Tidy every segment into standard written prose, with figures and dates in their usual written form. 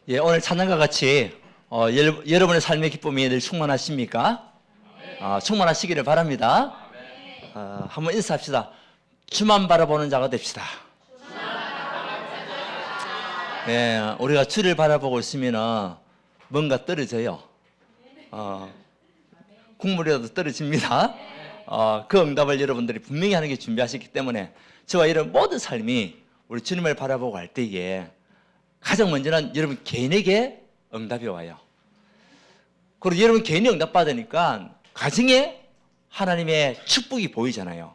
예, 오늘 찬양과 같이 여러분의 삶의 기쁨이 늘 충만하십니까? 충만하시기를 바랍니다. 한번 인사합시다. 주만 바라보는 자가 됩시다. 예, 우리가 주를 바라보고 있으면 뭔가 떨어져요. 국물이라도 떨어집니다. 그 응답을 여러분들이 분명히 하는 게 준비하셨기 때문에 저와 이런 모든 삶이 우리 주님을 바라보고 갈 때에 가장 먼저는 여러분 개인에게 응답이 와요. 그리고 여러분 개인이 응답 받으니까 가정에 하나님의 축복이 보이잖아요.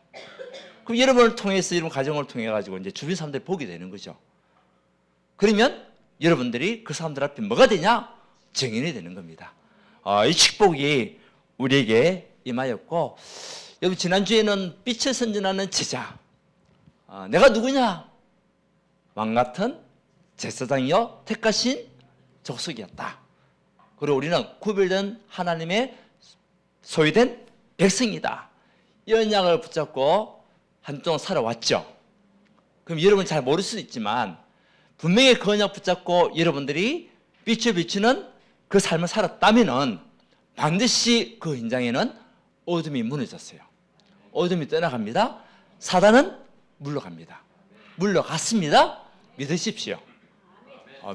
그럼 여러분을 통해서 여러분 가정을 통해 가지고 이제 주변 사람들이 보게 되는 거죠. 그러면 여러분들이 그 사람들 앞에 뭐가 되냐? 증인이 되는 겁니다. 이 축복이 우리에게 임하였고, 여러분 지난주에는 빛을 선전하는 제자, 내가 누구냐? 왕 같은 제사장이요 택하신 족속이었다. 그리고 우리는 구별된 하나님의 소유된 백성이다. 이 언약을 붙잡고 한동안 살아왔죠. 그럼 여러분 잘 모를 수도 있지만 분명히 그 언약 붙잡고 여러분들이 빛을 비추는 그 삶을 살았다면은 반드시 그 현장에는 어둠이 무너졌어요. 어둠이 떠나갑니다. 사단은 물러갑니다. 물러갔습니다. 믿으십시오.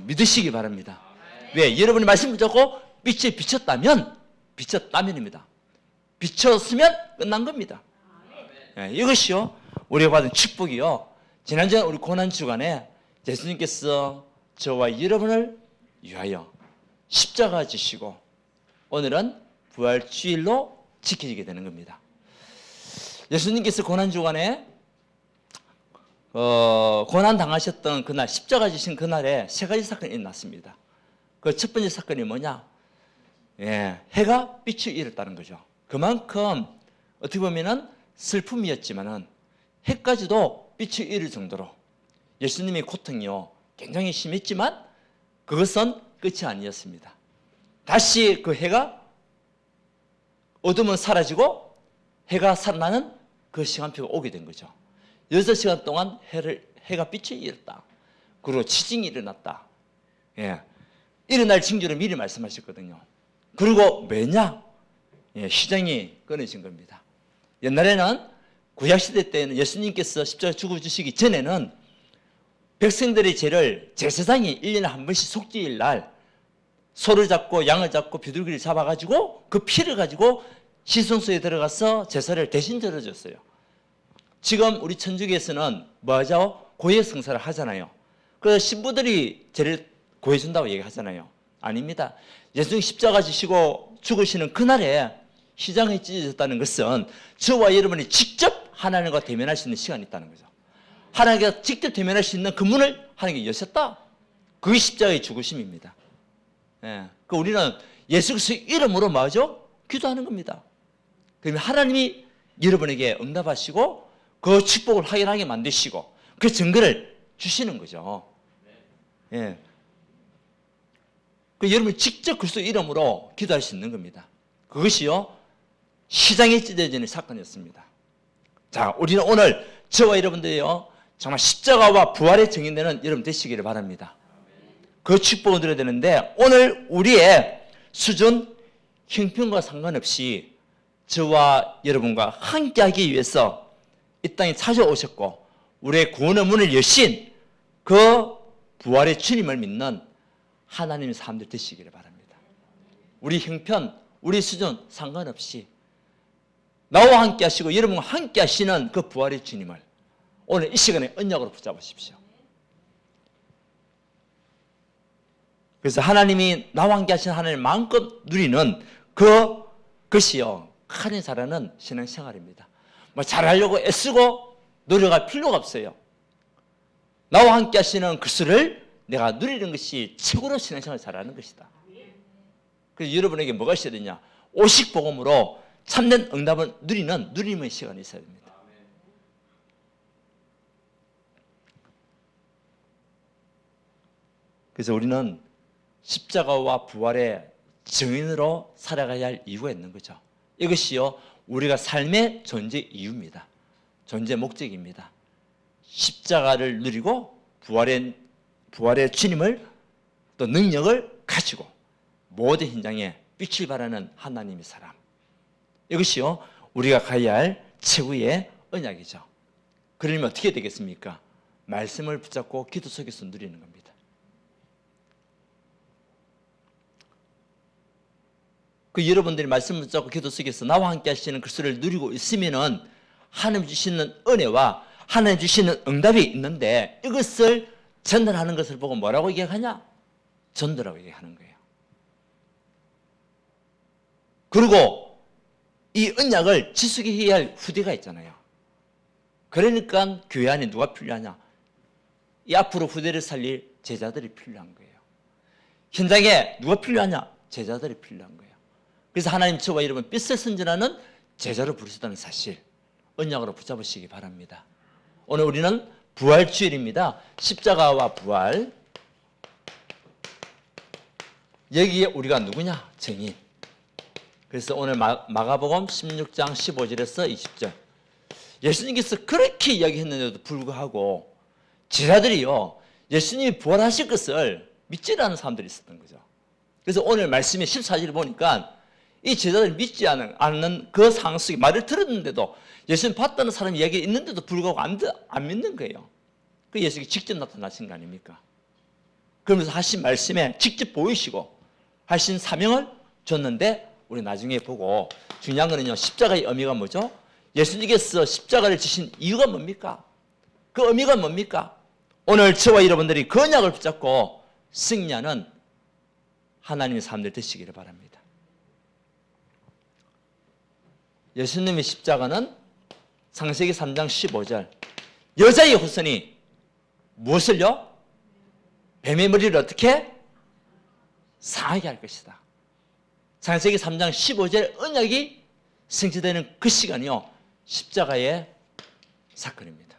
믿으시기 바랍니다. 왜? 여러분이 말씀 붙잡고 빛에 비쳤다면입니다. 비쳤으면 끝난 겁니다. 이것이요 우리가 받은 축복이요. 지난주에 우리 고난주간에 예수님께서 저와 여러분을 위하여 십자가 지시고 오늘은 부활주일로 지켜지게 되는 겁니다. 예수님께서 고난주간에 고난 당하셨던 그날, 십자가 지신 그날에 세 가지 사건이 일어났습니다. 그 첫 번째 사건이 뭐냐? 해가 빛을 잃었다는 거죠. 그만큼 어떻게 보면은 슬픔이었지만은 해까지도 빛을 잃을 정도로 예수님의 고통이요 굉장히 심했지만 그것은 끝이 아니었습니다. 다시 그 해가 어둠은 사라지고 해가 살아나는 그 시간표가 오게 된 거죠. 6시간 동안 해가 빛을 잃었다. 그리고 지진이 일어났다. 일어날 징조를 미리 말씀하셨거든요. 그리고 왜냐? 시장이 끊어진 겁니다. 옛날에는 구약시대 때는 예수님께서 십자가 죽어주시기 전에는 백성들의 죄를 제사장이 1년에 한 번씩 속죄일 날 소를 잡고 양을 잡고 비둘기를 잡아가지고 그 피를 가지고 시송소에 들어가서 제사를 대신 들어줬어요. 지금 우리 천주교에서는 뭐 하죠? 고해성사를 하잖아요. 그래서 신부들이 죄를 고해준다고 얘기하잖아요. 아닙니다. 예수님 십자가 지시고 죽으시는 그날에 시장이 찢어졌다는 것은 저와 여러분이 직접 하나님과 대면할 수 있는 시간이 있다는 거죠. 하나님과 직접 대면할 수 있는 그 문을 하나님께 여셨다. 그게 십자가의 죽으심입니다. 그 우리는 예수 그리스도의 이름으로 뭐죠? 기도하는 겁니다. 그러면 하나님이 여러분에게 응답하시고 그 축복을 확인하게 만드시고 그 증거를 주시는 거죠. 그 여러분이 직접 그리스도의 이름으로 기도할 수 있는 겁니다. 그것이요 시장에 찢어지는 사건이었습니다. 자, 우리는 오늘 저와 여러분들이요 정말 십자가와 부활의 증인되는 여러분 되시기를 바랍니다. 그 축복을 드려야 되는데 오늘 우리의 수준, 형편과 상관없이 저와 여러분과 함께하기 위해서 이 땅에 찾아오셨고 우리의 구원의 문을 여신 그 부활의 주님을 믿는 하나님의 사람들 되시기를 바랍니다. 우리 형편, 우리 수준 상관없이 나와 함께 하시고 여러분과 함께 하시는 그 부활의 주님을 오늘 이 시간에 언약으로 붙잡으십시오. 그래서 하나님이 나와 함께 하시는 하나님을 마음껏 누리는 그것이요 가장 잘하는 신앙생활입니다. 뭐 잘하려고 애쓰고 노력할 필요가 없어요. 나와 함께 하시는 그리스도를 내가 누리는 것이 최고로 신앙생활을 잘하는 것이다. 그래서 여러분에게 뭐가 있어야 되냐? 오식복음으로 참된 응답을 누리는 시간이 있어야 됩니다. 그래서 우리는 십자가와 부활의 증인으로 살아가야 할 이유가 있는 거죠. 이것이요 우리가 삶의 존재 이유입니다. 존재 목적입니다. 십자가를 누리고 부활의 주님을 또 능력을 가지고 모든 현장에 빛을 발하는 하나님의 사람. 이것이요 우리가 가야 할 최후의 언약이죠. 그러면 어떻게 되겠습니까? 말씀을 붙잡고 기도 속에서 누리는 겁니다. 그 여러분들이 말씀을 붙잡고 기도 속에서 나와 함께 하시는 그리스도를 누리고 있으면은 하나님 주시는 은혜와 하나님 주시는 응답이 있는데 이것을 전달하는 것을 보고 뭐라고 얘기하냐? 전도라고 얘기하는 거예요. 그리고 이 언약을 지속해야 할 후대가 있잖아요. 그러니까 교회 안에 누가 필요하냐? 이 앞으로 후대를 살릴 제자들이 필요한 거예요. 현장에 누가 필요하냐? 제자들이 필요한 거예요. 그래서 하나님 저와 여러분 빛을 선전하는 제자로 부르셨다는 사실 언약으로 붙잡으시기 바랍니다. 오늘 우리는 부활주일입니다. 십자가와 부활. 여기에 우리가 누구냐? 증인. 그래서 오늘 마가복음 16장 15절에서 20절 예수님께서 그렇게 이야기했는데도 불구하고 제자들이요 예수님이 부활하실 것을 믿지 않는 사람들이 있었던 거죠. 그래서 오늘 말씀의 14절을 보니까 이 제자들이 믿지 않는 그 상황 속에 말을 들었는데도 예수님 봤다는 사람이 이야기 있는데도 불구하고 안 믿는 거예요. 그 예수님이 직접 나타나신 거 아닙니까? 그러면서 하신 말씀에 직접 보이시고 하신 사명을 줬는데 우리 나중에 보고 중요한 거는요 십자가의 의미가 뭐죠? 예수님께서 십자가를 지신 이유가 뭡니까? 그 의미가 뭡니까? 오늘 저와 여러분들이 그 언약을 붙잡고 승리하는 하나님의 사람들 되시기를 바랍니다. 예수님의 십자가는 창세기 3장 15절 여자의 후손이 무엇을요? 뱀의 머리를 어떻게? 상하게 할 것이다. 창세기 3장 15절 언약이 성취되는 그 시간이요 십자가의 사건입니다.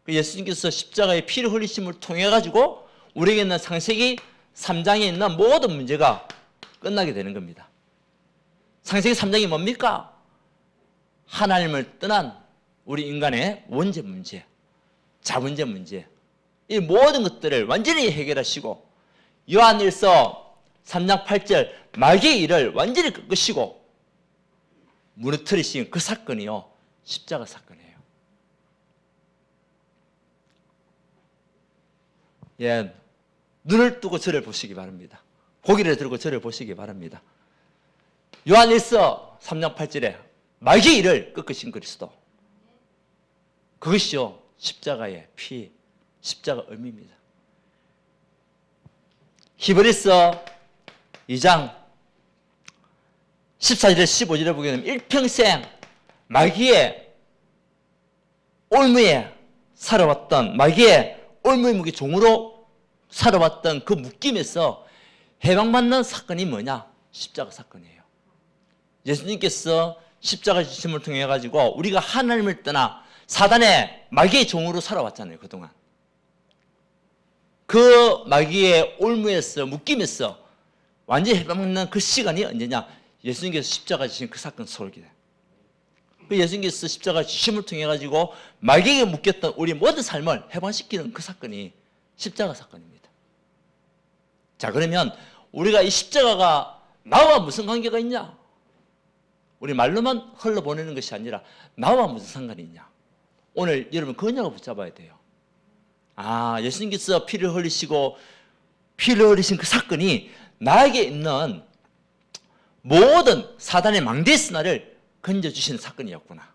예수님께서 십자가의 피를 흘리심을 통해 가지고 우리에게 있는 창세기 3장에 있는 모든 문제가 끝나게 되는 겁니다. 창세기 3장이 뭡니까? 하나님을 떠난 우리 인간의 원죄 문제, 자문제 문제, 이 모든 것들을 완전히 해결하시고 요한일서 3장 8절 마귀의 일을 완전히 꺾으시고 무너뜨리신 그 사건이요 십자가 사건이에요. 예, 눈을 뜨고 저를 보시기 바랍니다. 고개를 들고 저를 보시기 바랍니다. 요한일서 3장 8절에 마귀의 일을 꺾으신 그리스도, 그것이요 십자가의 피, 십자가 의미입니다. 히브리서 2장 14절에 15절에 보게 되면 일평생 마귀의 올무에 살아왔던 마귀의 올무의 무기 종으로 살아왔던 그 묶임에서 해방받는 사건이 뭐냐? 십자가 사건이에요. 예수님께서 십자가 지심을 통해 가지고 우리가 하나님을 떠나 사단의 마귀의 종으로 살아왔잖아요. 그동안 그 마귀의 올무에서 묶임에서 완전히 해방받는 그 시간이 언제냐? 예수님께서 십자가 지신 그 사건 설계. 그 예수님께서 십자가 지심을 통해 가지고 마귀에게 묶였던 우리 모든 삶을 해방시키는 그 사건이 십자가 사건입니다. 자, 그러면 우리가 이 십자가가 나와 무슨 관계가 있냐? 우리 말로만 흘러보내는 것이 아니라 나와 무슨 상관이 있냐? 오늘 여러분 그 언약을 붙잡아야 돼요. 아, 예수님께서 피를 흘리시고 피를 흘리신 그 사건이 나에게 있는 모든 사단의 망대의 스나를 건져주시는 사건이었구나.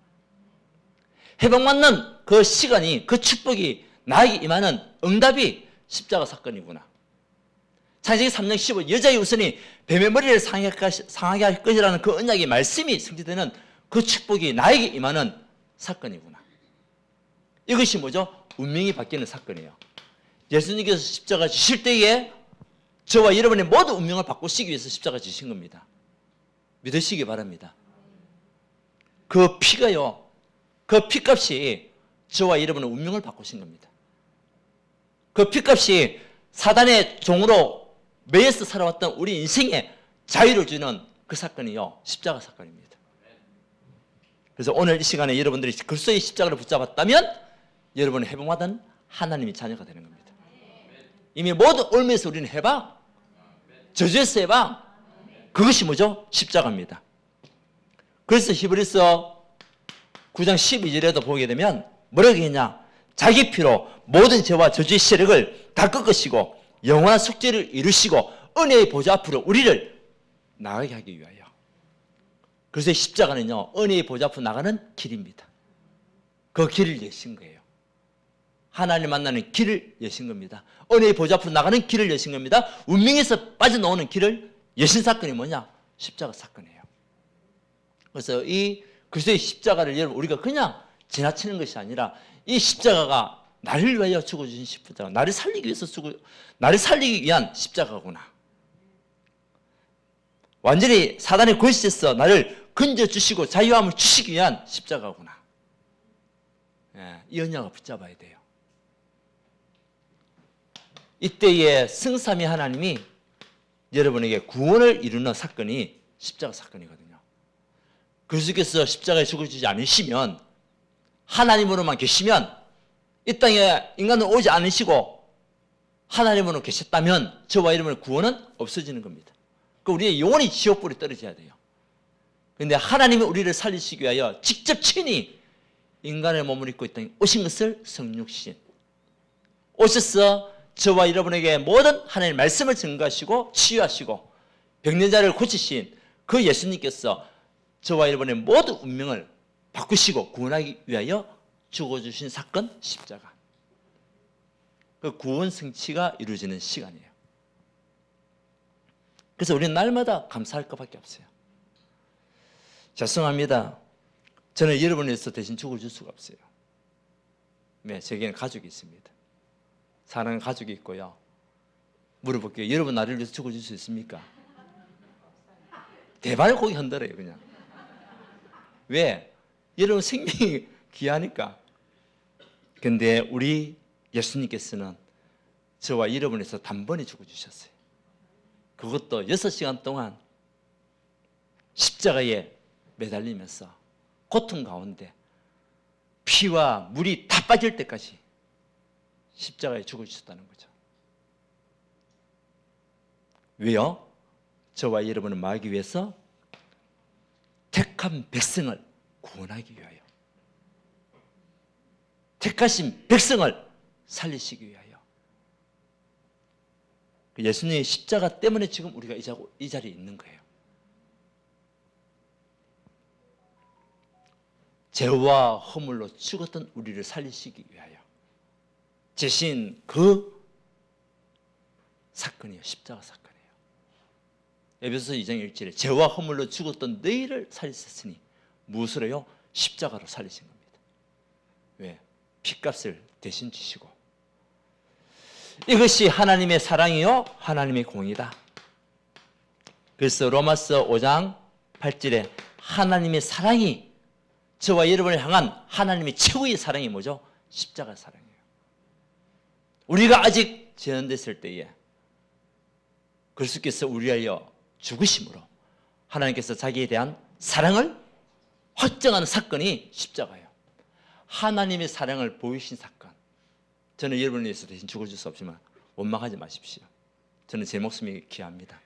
해방받는 그 시간이, 그 축복이 나에게 임하는 응답이 십자가 사건이구나. 창세기 3장 15 여자의 후손이 뱀의 머리를 상하게 할 것이라는 그 언약의 말씀이 성취되는 그 축복이 나에게 임하는 사건이구나. 이것이 뭐죠? 운명이 바뀌는 사건이에요. 예수님께서 십자가 지실 때에 저와 여러분의 모든 운명을 바꾸시기 위해서 십자가 지신 겁니다. 믿으시기 바랍니다. 그 피가요, 그 피값이 저와 여러분의 운명을 바꾸신 겁니다. 그 피값이 사단의 종으로 매여서 살아왔던 우리 인생에 자유를 주는 그 사건이요 십자가 사건입니다. 그래서 오늘 이 시간에 여러분들이 그리스도의 십자가를 붙잡았다면 여러분은 해방받은 하나님의 자녀가 되는 겁니다. 이미 모든 올무에서 우리는 해방, 저주에서 해방. 그것이 뭐죠? 십자가입니다. 그래서 히브리서 9장 12절에도 보게 되면 뭐라고 했냐? 자기 피로 모든 죄와 저주의 세력을 다 꺾으시고 영원한 속죄를 이루시고 은혜의 보좌 앞으로 우리를 나가게 하기 위하여. 그래서 십자가는요, 은혜의 보좌 앞으로 나가는 길입니다. 그 길을 여신 거예요. 하나님 만나는 길을 여신 겁니다. 은혜의 보좌 앞으로 나가는 길을 여신 겁니다. 운명에서 빠져나오는 길을 여신 사건이 뭐냐? 십자가 사건이에요. 그래서 이 그리스도의 십자가를 여러분 우리가 그냥 지나치는 것이 아니라 이 십자가가 나를 위하여 죽어주신 십자가, 나를 살리기 위해서 나를 살리기 위한 십자가구나. 완전히 사단의 권세에서 나를 건져주시고 자유함을 주시기 위한 십자가구나. 예, 이 언약을 붙잡아야 돼요. 이때의 성삼위 하나님이 여러분에게 구원을 이루는 사건이 십자가 사건이거든요. 그리스도께서 십자가에 죽어주지 않으시면, 하나님으로만 계시면, 이 땅에 인간은 오지 않으시고 하나님으로 계셨다면 저와 여러분의 구원은 없어지는 겁니다. 그 우리의 영혼이 지옥불에 떨어져야 돼요. 그런데 하나님이 우리를 살리시기 위하여 직접 친히 인간의 몸을 입고 이 땅에 오신 것을 성육신, 오셔서 저와 여러분에게 모든 하나님의 말씀을 증거하시고 치유하시고 병든 자를 고치신 그 예수님께서 저와 여러분의 모든 운명을 바꾸시고 구원하기 위하여 죽어주신 사건, 십자가. 그 구원 성취가 이루어지는 시간이에요. 그래서 우리는 날마다 감사할 것밖에 없어요. 죄송합니다. 저는 여러분을 위해서 대신 죽어줄 수가 없어요. 네, 제게는 가족이 있습니다. 사랑하는 가족이 있고요. 물어볼게요. 여러분 나를 위해서 죽어줄 수 있습니까? 대발을 고개 흔들어요, 그냥. 왜? 여러분 생명이 귀하니까. 근데 우리 예수님께서는 저와 여러분에서 단번에 죽어주셨어요. 그것도 6시간 동안 십자가에 매달리면서 고통 가운데 피와 물이 다 빠질 때까지 십자가에 죽어주셨다는 거죠. 왜요? 저와 여러분을 막기 위해서 택한 백성을 구원하기 위하여, 택하신 백성을 살리시기 위하여. 예수님의 십자가 때문에 지금 우리가 이 자리에 있는 거예요. 죄와 허물로 죽었던 우리를 살리시기 위하여 제신 그 사건이에요. 십자가 사건이에요. 에베소서 2장 1절에 죄와 허물로 죽었던 너희를 살리셨으니 무엇으로요? 십자가로 살리신 겁니다. 왜? 핏값을 대신 주시고. 이것이 하나님의 사랑이요 하나님의 공이다. 그래서 로마서 5장 8절에 하나님의 사랑이, 저와 여러분을 향한 하나님의 최고의 사랑이 뭐죠? 십자가 사랑이에요. 우리가 아직 죄인됐을 때에 그리스도께서 우리하여 죽으심으로 하나님께서 자기에 대한 사랑을 확정하는 사건이 십자가예요. 하나님의 사랑을 보이신 사건. 저는 여러분을 위해서 대신 죽어줄 수 없지만 원망하지 마십시오. 저는 제 목숨이 귀합니다.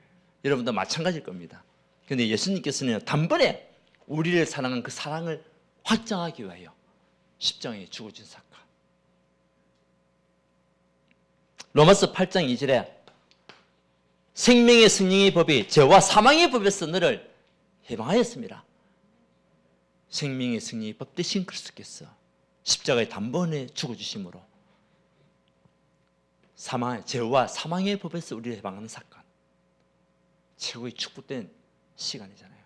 여러분도 마찬가지일 겁니다. 그런데 예수님께서는 단번에 우리를 사랑한 그 사랑을 확정하기 위하여 십자가에 죽어준 사건. 로마서 8장 2절에 생명의 성령의 법이 죄와 사망의 법에서 너를 해방하였습니다. 생명의 성령의 법 대신 그리스도께서 십자가에 단번에 죽어주심으로 죄와 사망의 법에서 우리를 해방하는 사건, 최고의 축복된 시간이잖아요.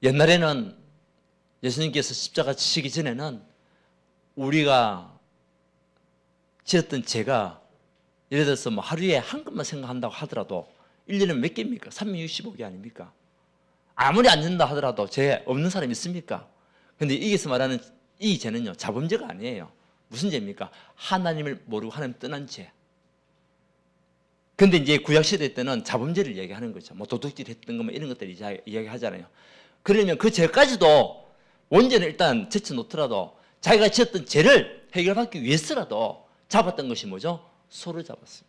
옛날에는 예수님께서 십자가 지시기 전에는 우리가 지었던 죄가 예를 들어서 뭐 하루에 한 건만 생각한다고 하더라도 1년에 몇 개입니까? 365개 아닙니까? 아무리 안 된다 하더라도 죄 없는 사람이 있습니까? 그런데 여기서 말하는 이 죄는요, 자범죄가 아니에요. 무슨 죄입니까? 하나님을 모르고 하나님 떠난 죄. 근데 이제 구약시대 때는 자범죄를 얘기하는 거죠. 뭐 도둑질 했던 거 뭐 이런 것들 이야기하잖아요. 그러면 그 죄까지도 원죄는 일단 제쳐놓더라도 자기가 지었던 죄를 해결받기 위해서라도 잡았던 것이 뭐죠? 소를 잡았어요.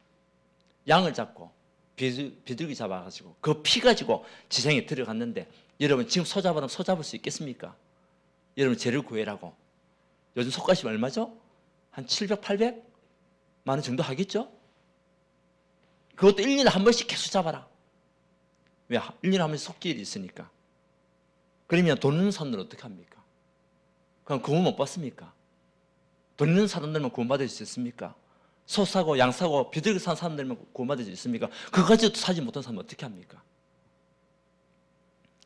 양을 잡고 비둘기 잡아가지고 그 피 가지고 지상에 들어갔는데, 여러분 지금 소 잡으면 소 잡을 수 있겠습니까? 여러분 재를 구해라고. 요즘 소값이 얼마죠? 한 700, 800만 원 정도 하겠죠? 그것도 1년에 한 번씩 계속 잡아라. 왜? 1년에 한 번씩 속질이 있으니까. 그러면 돈 있는 사람들은 어떻게 합니까? 그럼 구원 못 받습니까? 돈 있는 사람들만 구원받을 수 있습니까? 소 사고 양 사고 비둘기 산 사람들만 구원받을 수 있습니까? 그거 가지고 사지 못한 사람은 어떻게 합니까?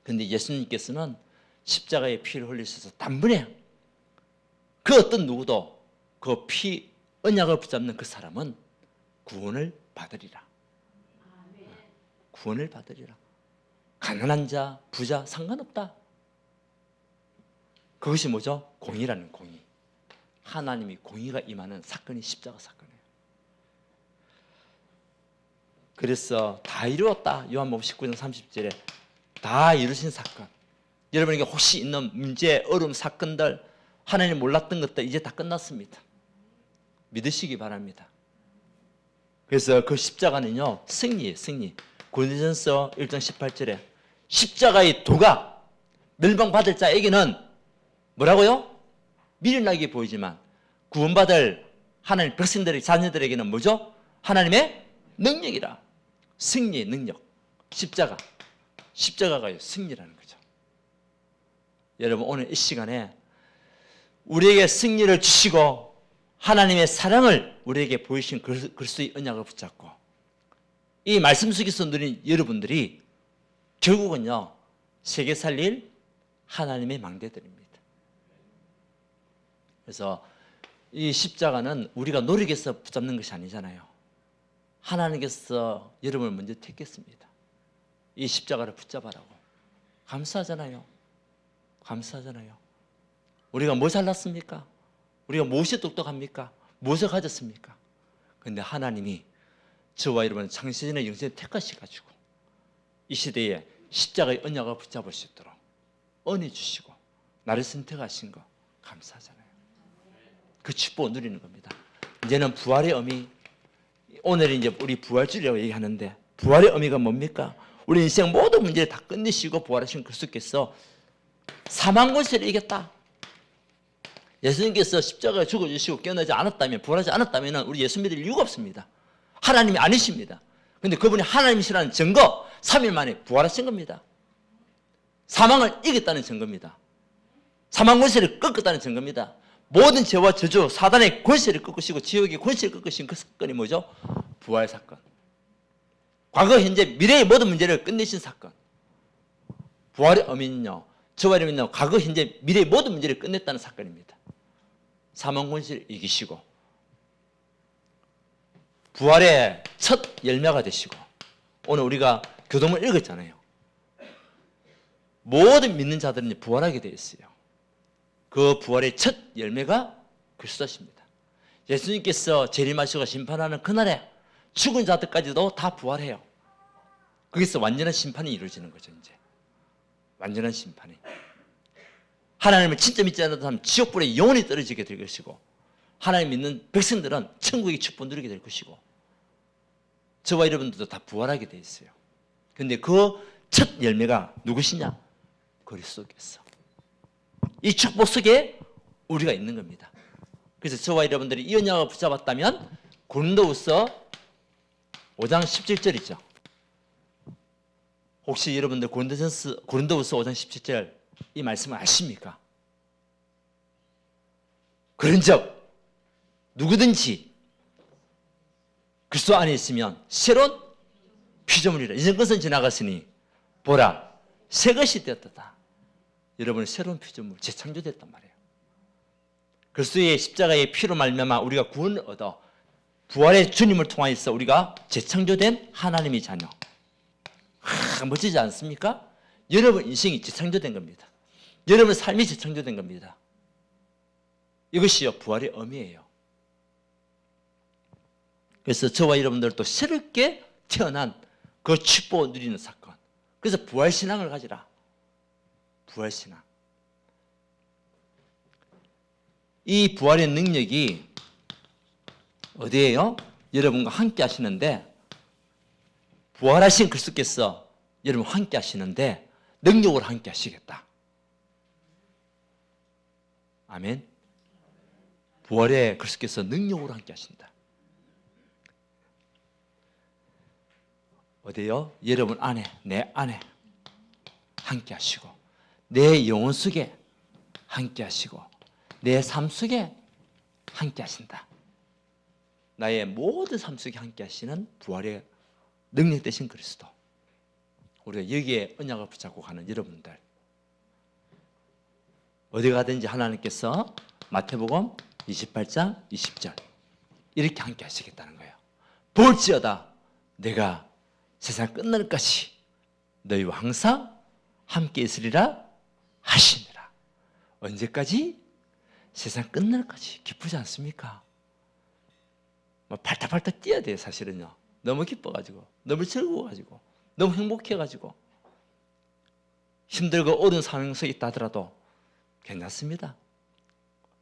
그런데 예수님께서는 십자가에 피를 흘리셔서 단번에 그 어떤 누구도 그 피 언약을 붙잡는 그 사람은 구원을 받으리라. 구원을 받으리라. 가난한 자, 부자 상관없다. 그것이 뭐죠? 공의라는 공의. 하나님이 공의가 임하는 사건이 십자가 사건이에요. 그래서 다 이루었다. 요한복음 19장 30절에 다 이루신 사건. 여러분에게 혹시 있는 문제, 어려움, 사건들, 하나님 몰랐던 것들 이제 다 끝났습니다. 믿으시기 바랍니다. 그래서 그 십자가는요, 승리예요, 승리. 고린도전서 1장 18절에 십자가의 도가 멸망받을 자에게는 뭐라고요? 미련하게 보이지만 구원받을 하나님 백성들의 자녀들에게는 뭐죠? 하나님의 능력이라. 승리의 능력. 십자가가 승리라는 거죠. 여러분 오늘 이 시간에 우리에게 승리를 주시고 하나님의 사랑을 우리에게 보이신 그리스도의 언약을 붙잡고 이 말씀 속에서 누린 여러분들이 결국은요, 세계 살릴 하나님의 망대들입니다. 그래서 이 십자가는 우리가 노력해서 붙잡는 것이 아니잖아요. 하나님께서 여러분을 먼저 택했습니다. 이 십자가를 붙잡아라고. 감사하잖아요. 감사하잖아요. 우리가 뭐 잘났습니까? 우리가 무엇이 똑똑합니까? 무엇을 가졌습니까? 그런데 하나님이 저와 여러분 창세전의 영생을 택하셔가지고 이 시대에 십자가의 언약을 붙잡을 수 있도록 은혜 주시고 나를 선택하신 거 감사하잖아요. 그 축복을 누리는 겁니다. 이제는 부활의 의미, 오늘 이제 우리 부활주의라고 얘기하는데 부활의 의미가 뭡니까? 우리 인생 모든 문제를 다 끝내시고 부활하신 그리스도께서 사망 권세를 이겼다. 예수님께서 십자가에 죽어주시고 깨어나지 않았다면, 부활하지 않았다면 우리 예수 믿을 이유가 없습니다. 하나님이 아니십니다. 그런데 그분이 하나님이시라는 증거, 3일 만에 부활하신 겁니다. 사망을 이겼다는 증거입니다. 사망 권세를 꺾었다는 증거입니다. 모든 죄와 저주, 사단의 권세를 꺾으시고 지옥의 권세를 꺾으신 그 사건이 뭐죠? 부활 사건. 과거, 현재, 미래의 모든 문제를 끝내신 사건. 부활의 의미는요, 저와 여러분은 과거, 현재, 미래의 모든 문제를 끝냈다는 사건입니다. 사망 권세를 이기시고 부활의 첫 열매가 되시고, 오늘 우리가 교동을 읽었잖아요. 모든 믿는 자들은 부활하게 되어 있어요. 그 부활의 첫 열매가 그리스도십니다. 예수님께서 재림하시고 심판하는 그날에 죽은 자들까지도 다 부활해요. 거기서 완전한 심판이 이루어지는 거죠. 이제 완전한 심판이. 하나님을 진짜 믿지 않는 사람은 지옥불에 영원히 떨어지게 될 것이고, 하나님 믿는 백성들은 천국의 축복 누리게 될 것이고, 저와 여러분들도 다 부활하게 돼 있어요. 그런데 그 첫 열매가 누구시냐? 그리스도께서. 이 축복 속에 우리가 있는 겁니다. 그래서 저와 여러분들이 이 언약을 붙잡았다면 고린도후서 5장 17절이죠. 혹시 여러분들 고린도후서 5장 17절 이 말씀을 아십니까? 그런즉 누구든지 그리스도 안에 있으면 새로운 피조물이라. 이전 것은 지나갔으니 보라 새 것이 되었다. 여러분 새로운 피조물 재창조됐단 말이에요. 그리스도의 십자가의 피로 말미암아 우리가 구원을 얻어 부활의 주님을 통하여서 우리가 재창조된 하나님의 자녀. 멋지지 않습니까? 여러분 인생이 재창조된 겁니다. 여러분 삶이 재창조된 겁니다. 이것이요 부활의 의미예요. 그래서 저와 여러분들도 새롭게 태어난 그 축복을 누리는 사건. 그래서 부활신앙을 가지라. 부활신앙. 이 부활의 능력이 어디에요? 여러분과 함께 하시는데, 부활하신 그리스도께서 여러분 함께 하시는데 능력으로 함께 하시겠다. 아멘. 부활의 그리스도께서 능력으로 함께 하신다. 어디요? 여러분 안에, 내 안에 함께 하시고, 내 영혼 속에 함께 하시고, 내 삶 속에 함께 하신다. 나의 모든 삶 속에 함께 하시는 부활의 능력 되신 그리스도. 우리가 여기에 언약을 붙잡고 가는 여러분들, 어디 가든지 하나님께서 마태복음 28장 20절 이렇게 함께 하시겠다는 거예요. 볼지어다 내가 세상 끝날까지 너희와 항상 함께 있으리라 하시니라. 언제까지? 세상 끝날까지. 기쁘지 않습니까? 발딱발딱 뛰어야 돼요. 사실은요. 너무 기뻐가지고, 너무 즐거워가지고, 너무 행복해가지고, 힘들고 어려운 상황 속에 있다 하더라도 괜찮습니다.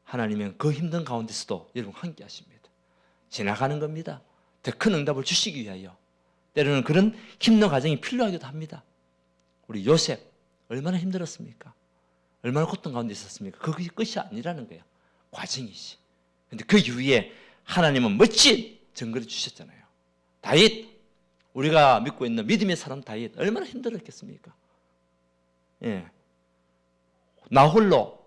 하나님은 그 힘든 가운데서도 여러분 함께 하십니다. 지나가는 겁니다. 더 큰 응답을 주시기 위하여. 때로는 그런 힘든 과정이 필요하기도 합니다. 우리 요셉 얼마나 힘들었습니까? 얼마나 고통 가운데 있었습니까? 그것이 끝이 아니라는 거예요. 과정이지. 그런데 그 이후에 하나님은 멋진 증거를 주셨잖아요. 다윗, 우리가 믿고 있는 믿음의 사람 다윗 얼마나 힘들었겠습니까? 예. 나 홀로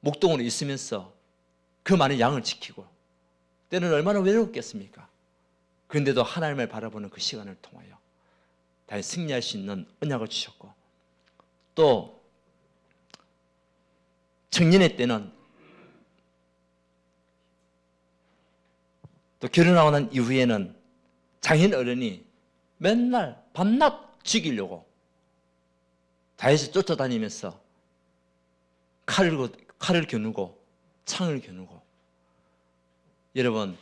목동으로 있으면서 그 많은 양을 지키고, 때는 얼마나 외로웠겠습니까? 그런데도 하나님을 바라보는 그 시간을 통하여 다윗 승리할 수 있는 언약을 주셨고, 또 청년의 때는 또 결혼하고 난 이후에는 장인 어른이 맨날 밤낮 죽이려고 다윗을 쫓아다니면서 칼을 겨누고 창을 겨누고. 여러분,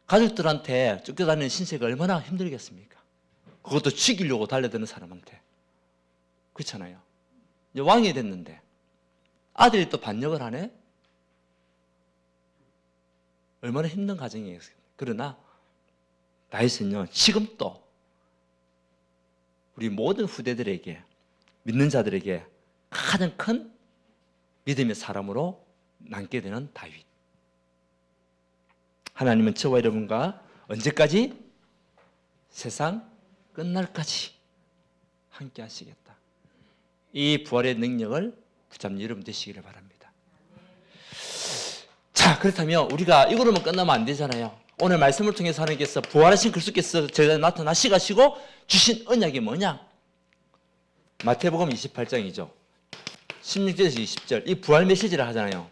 가족들한테 쫓겨다니는 신세가 얼마나 힘들겠습니까? 그것도 죽이려고 달려드는 사람한테. 그렇잖아요. 이제 왕이 됐는데 아들이 또 반역을 하네? 얼마나 힘든 가정이에요. 그러나 다윗은요, 지금도 우리 모든 후대들에게, 믿는 자들에게 가장 큰 믿음의 사람으로 남게 되는 다윗. 하나님은 저와 여러분과 언제까지? 세상 끝날까지 함께 하시겠다. 이 부활의 능력을 붙잡는 여러분 되시기를 바랍니다. 자, 그렇다면 우리가 이거로만 끝나면 안 되잖아요. 오늘 말씀을 통해서 하나님께서 부활하신 그리스도께서 제가 나타나시고 주신 언약이 뭐냐? 마태복음 28장이죠. 16절에서 20절. 이 부활 메시지를 하잖아요.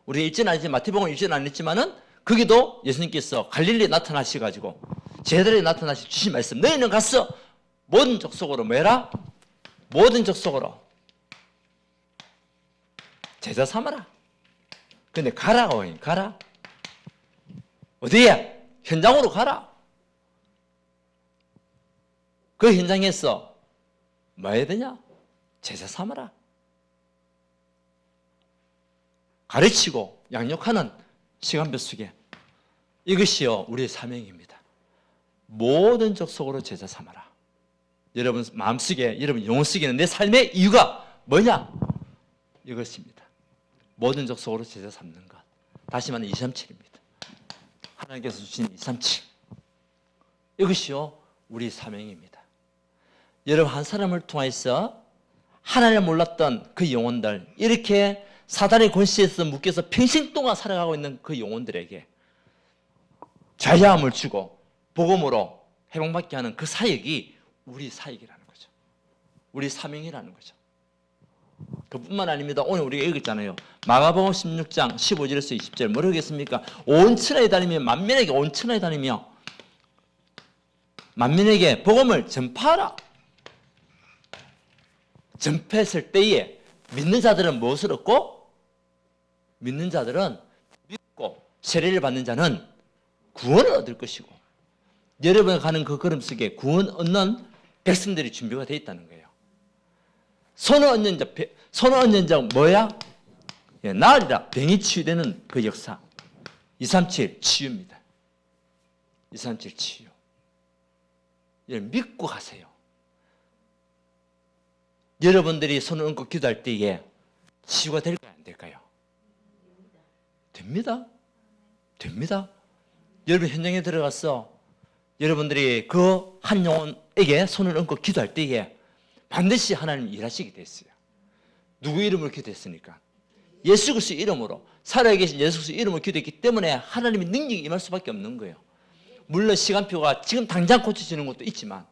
우리 읽지는 않지만, 마태복음 읽지는 않았지만은 거기도 예수님께서 갈릴리에 나타나셔가지고 제자들에게 나타나시 주신 말씀, 너희는 가서 모든 족속으로 뭐해라? 모든 족속으로 제자 삼아라. 근데 가라. 어디에? 현장으로 가라. 그 현장에서 뭐 해야 되냐? 제자 삼아라. 가르치고 양육하는 시간표 속에 이것이요 우리의 사명입니다. 모든 족속으로 제자 삼아라. 여러분 마음속에, 여러분 영혼 속에는 내 삶의 이유가 뭐냐? 이것입니다. 모든 족속으로 제자 삼는 것. 다시 말하면 237입니다. 하나님께서 주신 237. 이것이요 우리 사명입니다. 여러분 한 사람을 통해서 하나님을 몰랐던 그 영혼들, 이렇게 사단의 권세에서 묶여서 평생 동안 살아가고 있는 그 영혼들에게 자유함을 주고 복음으로 회복받게 하는 그 사역이 우리 사역이라는 거죠. 우리 사명이라는 거죠. 그뿐만 아닙니다. 오늘 우리가 읽었잖아요. 마가복음 16장 15절에서 20절 뭐라고 했습니까? 온 천하에 다니며 만민에게, 온 천하에 다니며 만민에게 복음을 전파하라. 전파했을 때에 믿는 자들은 무엇을 얻고? 믿는 자들은 믿고 세례를 받는 자는 구원을 얻을 것이고, 여러분이 가는 그 걸음 속에 구원 얻는 백성들이 준비가 되어 있다는 거예요. 손을 얻는 자 뭐야? 예, 나으리라. 병이 치유되는 그 역사. 237 치유입니다. 237 치유. 예, 믿고 가세요. 여러분들이 손을 얹고 기도할 때에 치유가 될까요? 안 될까요? 됩니다. 됩니다. 여러분 현장에 들어가서 여러분들이 그 한 영혼에게 손을 얹고 기도할 때에 반드시 하나님 일하시게 됐어요. 누구 이름으로 기도했습니까? 예수 그리스도 이름으로, 살아계신 예수 그리스도 이름으로 기도했기 때문에 하나님의 능력이 임할 수밖에 없는 거예요. 물론 시간표가 지금 당장 고쳐지는 것도 있지만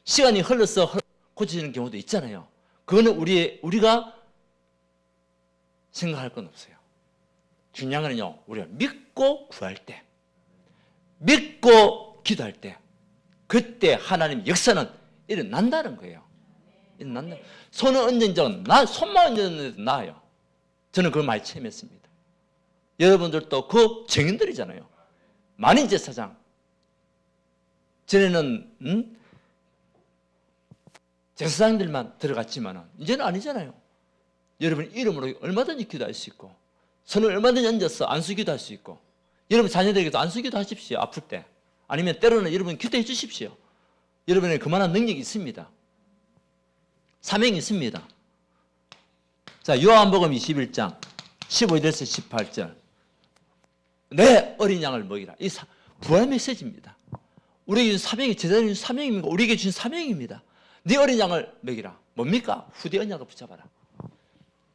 시간이 흘러서 고쳐지는 경우도 있잖아요. 그거는 우리가 생각할 건 없어요. 중요한 건요, 우리가 믿고 구할 때, 믿고 기도할 때, 그때 하나님 역사는 일어난다는 거예요. 일어난다. 손을 얹은 적은 손만 얹었는데도 나아요. 저는 그걸 많이 체험했습니다. 여러분들도 그 증인들이잖아요. 만인제사장. 전에는 제사장들만 들어갔지만 이제는 아니잖아요. 여러분 이름으로 얼마든지 기도할 수 있고, 손을 얼마든지 얹어서 안수기도 할 수 있고, 여러분 자녀들에게도 안수기도 하십시오. 아플 때. 아니면 때로는 여러분 기도해 주십시오. 여러분에게 그만한 능력이 있습니다. 사명이 있습니다. 자, 요한복음 21장 15절에서 18절. 내 어린 양을 먹이라. 이 부활 메시지입니다. 우리에게 주신 사명이, 제자들에게 주신 사명입니다. 우리에게 주신 사명입니다. 네 어린 양을 먹이라. 뭡니까? 후대 언약을 붙잡아라.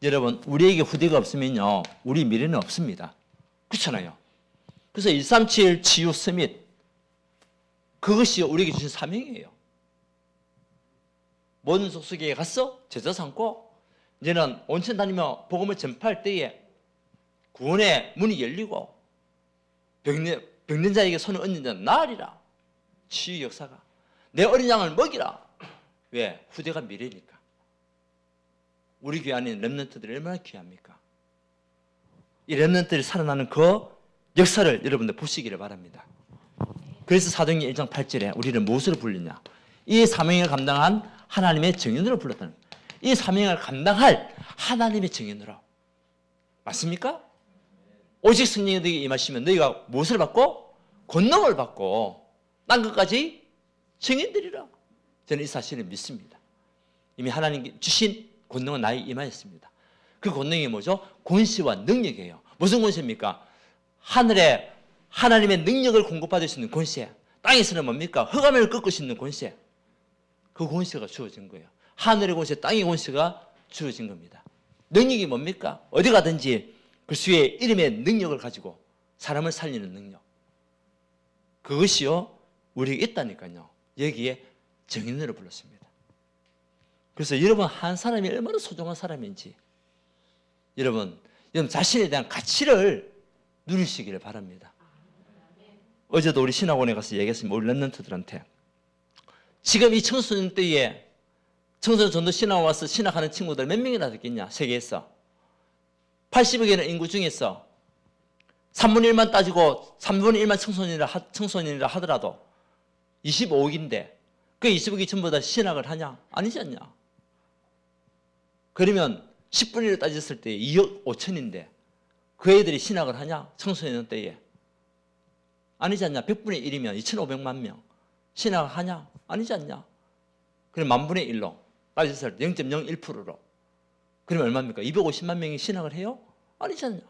여러분, 우리에게 후대가 없으면요, 우리 미래는 없습니다. 그렇잖아요. 그래서 137 치유 서밋, 그것이 우리에게 주신 사명이에요. 모든 속속에 가서 제자 삼고, 이제는 온천 다니며 복음을 전파할 때에 구원의 문이 열리고, 병든 자에게 손을 얹는 자는 나으리라. 치유 역사가. 내 어린 양을 먹이라. 왜? 후대가 미래니까. 우리 교회 안에 있는 렘넌트들이 얼마나 귀합니까? 이 렘넌트들이 살아나는 그 역사를 여러분들 보시기를 바랍니다. 그래서 사도행전 1장 8절에 우리를 무엇으로 불리냐? 이 사명을 감당한 하나님의 증인으로 불렀다는 거예요. 이 사명을 감당할 하나님의 증인으로. 맞습니까? 오직 성령이 너희에게 임하시면 너희가 무엇을 받고? 권능을 받고 딴 것까지 증인들이라. 저는 이 사실을 믿습니다. 이미 하나님 주신 권능은 나에게 임하였습니다. 그 권능이 뭐죠? 권세와 능력이에요. 무슨 권세입니까? 하늘에 하나님의 능력을 공급받을 수 있는 권세. 땅에서는 뭡니까? 흑암을 꺾을 수 있는 권세. 그 권세가 주어진 거예요. 하늘의 권세, 땅의 권세가 주어진 겁니다. 능력이 뭡니까? 어디 가든지 그리스도의 이름의 능력을 가지고 사람을 살리는 능력. 그것이요, 우리에게 있다니까요. 여기에 증인으로 불렀습니다. 그래서 여러분 한 사람이 얼마나 소중한 사람인지 여러분 자신에 대한 가치를 누리시기를 바랍니다. 어제도 우리 신학원에 가서 얘기했습니다. 우리 렘넌트들한테. 지금 이 청소년 때에 청소년 전도 신학원 와서 신학하는 친구들 몇 명이나 됐겠냐? 세계에서 80억 개의 인구 중에서 3분의 1만 따지고 3분의 1만 청소년이라 하더라도 25억인데 그 25억이 전부 다 신학을 하냐? 아니지 않냐? 그러면 10분의 1을 따졌을 때 2억 5천인데 그 애들이 신학을 하냐? 청소년 때에. 아니지 않냐? 100분의 1이면 2,500만 명 신학을 하냐? 아니지 않냐? 그럼 만분의 1로 따졌을 때 0.01%로 그러면 얼마입니까? 250만 명이 신학을 해요? 아니지 않냐?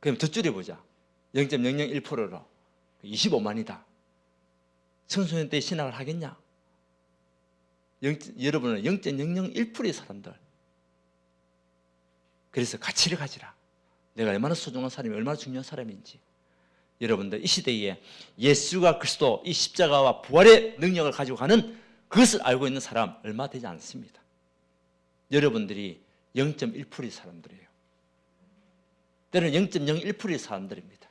그럼 더 줄여보자. 0.001%로 25만이다. 청소년 때 신학을 하겠냐? 여러분은 0.001%의 사람들. 그래서 가치를 가지라. 내가 얼마나 소중한 사람이 얼마나 중요한 사람인지. 여러분들 이 시대에 예수가 그리스도 이 십자가와 부활의 능력을 가지고 가는 그것을 알고 있는 사람 얼마 되지 않습니다. 여러분들이 0.1%의 사람들이에요. 때로는 0.01%의 사람들입니다.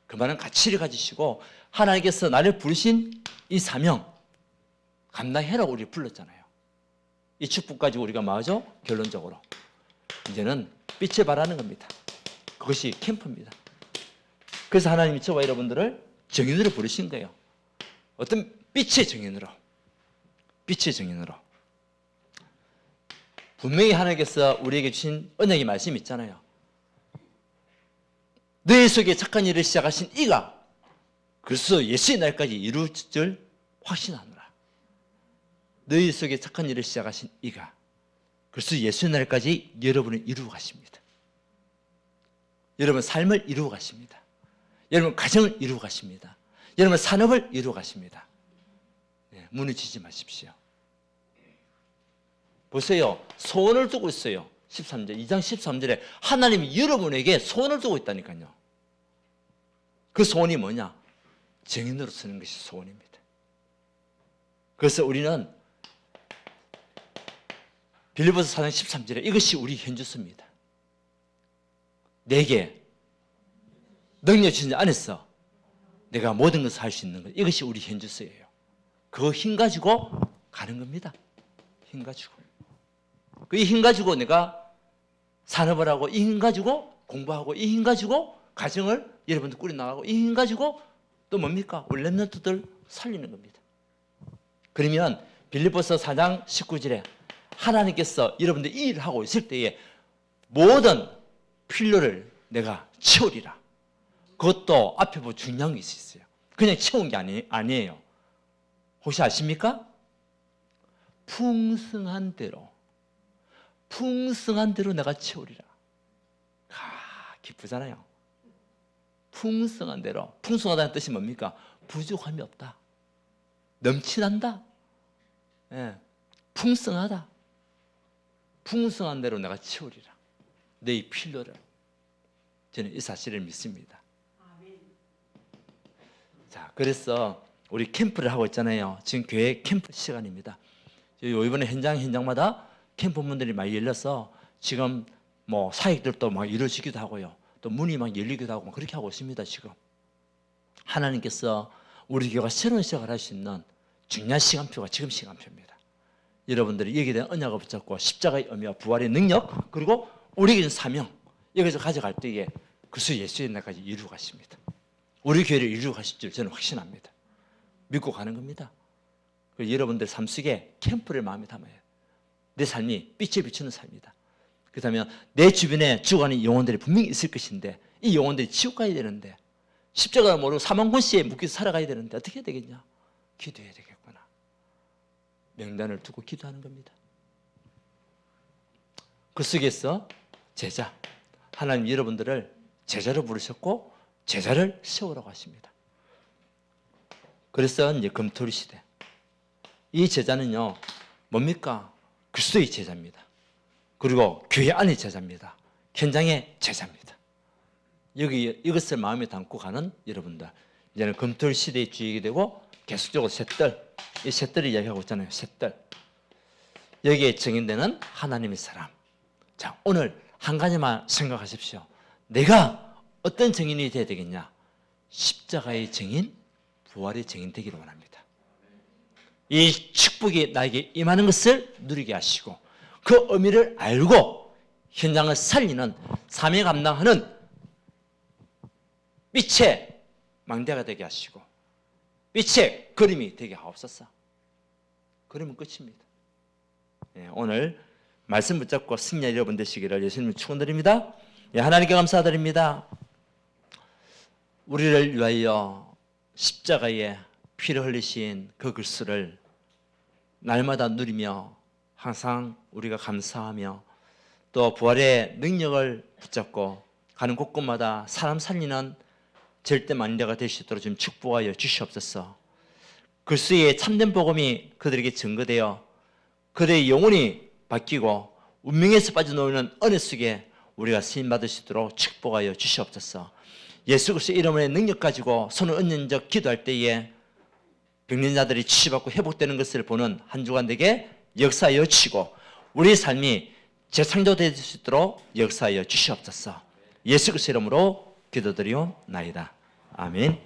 그 많은 가치를 가지시고 하나님께서 나를 부르신 이 사명 감당해라고 우리 불렀잖아요. 이 축복 가지고 우리가 뭐하죠? 결론적으로 이제는 빛을 발하는 겁니다. 그것이 캠프입니다. 그래서 하나님이 저와 여러분들을 정인으로 부르신 거예요. 어떤 빛의 정인으로. 빛의 정인으로. 분명히 하나님께서 우리에게 주신 언약의 말씀이 있잖아요. 너희 속에 착한 일을 시작하신 이가 그리스도 예수의 날까지 이룰 줄 확신하노라. 너희 속에 착한 일을 시작하신 이가 그리스도 예수의 날까지 여러분을 이루어 가십니다. 여러분 삶을 이루어 가십니다. 여러분 가정을 이루어 가십니다. 여러분 산업을 이루어 가십니다. 네, 무너지지 마십시오. 보세요. 소원을 두고 있어요. 13절, 2장 13절에 하나님이 여러분에게 소원을 두고 있다니까요. 그 소원이 뭐냐? 증인으로 서는 것이 소원입니다. 그래서 우리는 빌립보서 4장 13절에 이것이 우리 현주소입니다. 내게 능력 주신 자 안에서 내가 모든 것을 할 수 있는 것, 이것이 우리 현주소예요. 그 힘 가지고 가는 겁니다. 힘 가지고. 그 힘 가지고 내가 산업을 하고, 이 힘 가지고 공부하고, 이 힘 가지고 가정을 여러분들 꾸려나가고, 이 힘 가지고 또 뭡니까? 우리 렘넌트들 살리는 겁니다. 그러면 빌립보서 4장 19절에 하나님께서 여러분들 이 일을 하고 있을 때에 모든 필요를 내가 채우리라. 그것도 앞에 보면 중요한 게 있어요. 그냥 채운 게 아니에요. 혹시 아십니까? 풍성한 대로 내가 채우리라. 기쁘잖아요. 풍성한 대로. 풍성하다는 뜻이 뭡니까? 부족함이 없다. 넘치난다. 예, 풍성하다. 풍성한 대로 내가 채우리라. 내 필요를. 저는 이 사실을 믿습니다. 자, 그래서 우리 캠프를 하고 있잖아요. 지금 교회 캠프 시간입니다. 이번에 현장마다 캠프문들이 많이 열려서 지금 뭐 사역들도 막 이루어지기도 하고요. 또 문이 막 열리기도 하고 막 그렇게 하고 있습니다. 지금 하나님께서 우리 교회가 새로운 시작을 할 수 있는 중요한 시간표가 지금 시간표입니다. 여러분들이 여기에 대한 언약을 붙잡고 십자가의 의미와 부활의 능력, 그리고 우리에게 사명, 여기서 가져갈 때에 그리스도 예수의 날까지 이루어 가십니다. 우리 교회를 이루어 가실 줄 저는 확신합니다. 믿고 가는 겁니다. 여러분들 삶 속에 캠프를 마음에 담아야 해요. 내 삶이 빛에 비추는 삶이다. 그렇다면 내 주변에 죽어가는 영혼들이 분명히 있을 것인데, 이 영혼들이 지옥 가야 되는데, 십자가를 모르고 사망권시에 묶여서 살아가야 되는데 어떻게 해야 되겠냐? 기도해야 되겠구나. 명단을 두고 기도하는 겁니다. 그 속에서 제자, 하나님 여러분들을 제자로 부르셨고 제자를 세우라고 하십니다. 그래서 이제 금토리 시대, 이 제자는요 뭡니까? 그리스도의 제자입니다. 그리고 교회 안의 제자입니다. 현장의 제자입니다. 이것을 마음에 담고 가는 여러분들, 이제는 금토리 시대에 주의하게 되고 계속적으로 셋들, 이 셋들을 이야기하고 있잖아요. 셋들. 여기에 증인되는 하나님의 사람. 자, 오늘 한 가지만 생각하십시오. 내가 어떤 증인이 되어야 되겠냐? 십자가의 증인, 부활의 증인 되기를 원합니다. 이 축복이 나에게 임하는 것을 누리게 하시고, 그 의미를 알고 현장을 살리는, 사명 감당하는 빛의 망대가 되게 하시고 빛의 그림이 되게 하옵소서. 그러면 끝입니다. 네, 오늘 말씀 붙잡고 승리의 여러분 되시기를 예수님을 축원드립니다. 네, 하나님께 감사드립니다. 우리를 위하여 십자가에 피를 흘리신 그 그리스도를 날마다 누리며 항상 우리가 감사하며 또 부활의 능력을 붙잡고 가는 곳곳마다 사람 살리는 절대 만대가 될 수 있도록 좀 축복하여 주시옵소서. 그리스도의 참된 복음이 그들에게 증거되어 그들의 영혼이 바뀌고 운명에서 빠져나오는 은혜 속에 우리가 쓰임받을 수 있도록 축복하여 주시옵소서. 예수 그리스도의 이름의 능력 가지고 손을 얹는 적 기도할 때에 병든 자들이 치유받고 회복되는 것을 보는 한 주간 되게 역사하여 주시고 우리의 삶이 재창조될 수 있도록 역사하여 주시옵소서. 예수 그리스도의 이름으로 기도드리옵나이다. 아멘.